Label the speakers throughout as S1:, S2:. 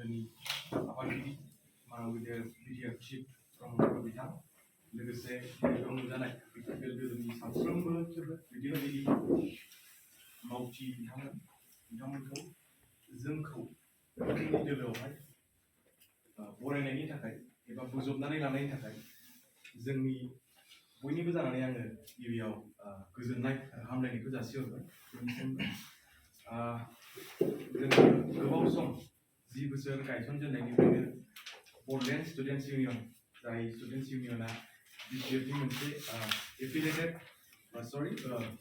S1: फरायसालिमानि आफादगिरि मानगिदिर BTR chief प्रमद बिथां लोगोसे बेयाव नुजानाय बिटिआर दोलोनि साफ्रोमबो दैदेनगिरि मावथि बिथांमोनखौ जोंखौ जोंनि दोलोआवहाय बरायनायनि थाखाय एबा बोजबनानै लानायनि थाखाय जोंनि बयनिबो जानानै आङो गिबियाव गोजोननाय आरो हामलायनायखौ जासिहरबाय जोङो गोबाव सम 10 बोसोर गायसनजेननायनिफ्रायनो बड'लेण्ड स्टुडेन्टस इउनियन जाय स्टुडेन्टस इउनियना बिटिआरनि मोनसे एफिलिएटेड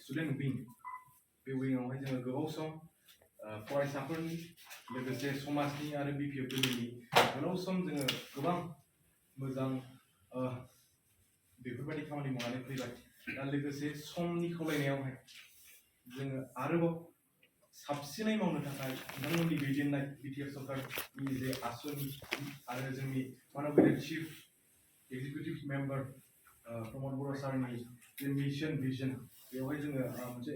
S1: स्टुडेन्ट विं बे विंआवहाय जोङो गोबाव सम फरायसाफोरनि लोगोसे समाजनि आरो बिटिआर दोलोनि गोलाव सम जोङो गोबां मोजां बेफोरबायदि खामानि मावनानै फैबाय दा लोगोसे समनि खावलायनायावहाय जोङो आरोबाव साबसिनै मावनो थाखाय नोंथांमोननि दैदेननाय बिटिआर सरकारनि जे आसनि आरो जोंनि मानगिदिर चिफ एक्जिकिउटिभ मेम्बार प्रमद बर' सारनि जे मिशन भिजन बेवहाय जोङो मोनसे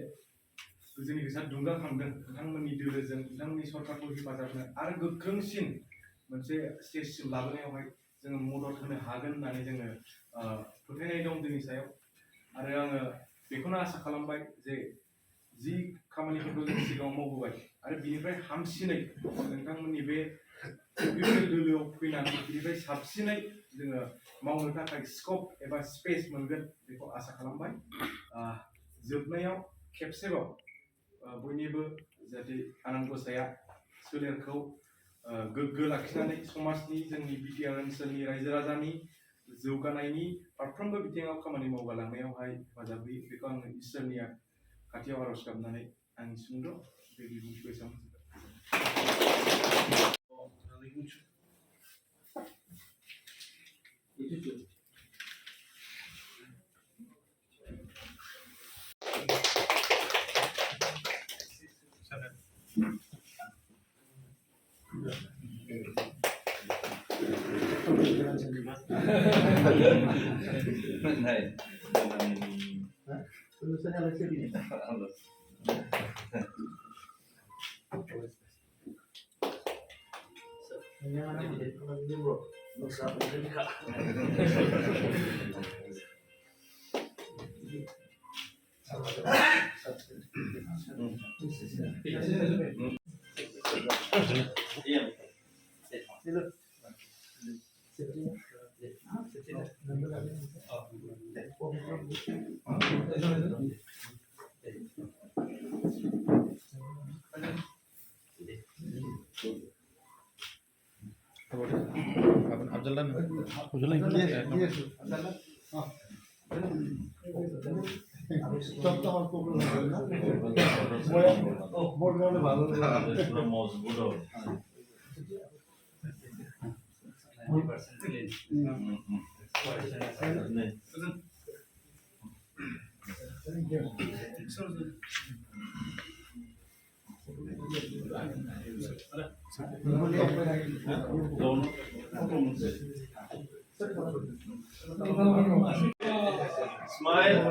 S1: जोंनि गोसोआ दुंगाखांदों नोंथांमोननि दोलोजों नोंथांमोननि सरकारखौ हेफाजाब होनो आरो गोख्रोंसिन मोनसे स्टेजसिम लाबोनायावहाय जोङो मदद होनो हागोन होननानै जोङो फोथायनाय दं जोंनि सायाव आरो आङो बेखौनो आसा खालामबाय जे जि खामानिफोरखौ जों सिगाङाव मावबोबाय आरो बिनिफ्राय हामसिनै नोंथांमोननि बे दोलोआव फैनानै बिनिफ्राय साबसिनै जोङो मावनो थाखाय स्कप एबा स्पेस मोनगोन बेखौ आसा खालामबाय जोबनायाव खेबसेबाव बयनिबो जाहाथे आनान गसाया सोलेरखौ गोग्गो लाखिनानै समाजनि जोंनि बिटिआर ओनसोलनि रायजो राजानि जौगानायनि फारफ्रोमबो बिथिङाव खामानि मावगालांनायावहाय हेफाजाब होयो बेखौ आङो इसोरनि खाथियाव आरज गाबनानै आंनि सुंद' बे बिबुंथिखौ एसेबां
S2: Smile.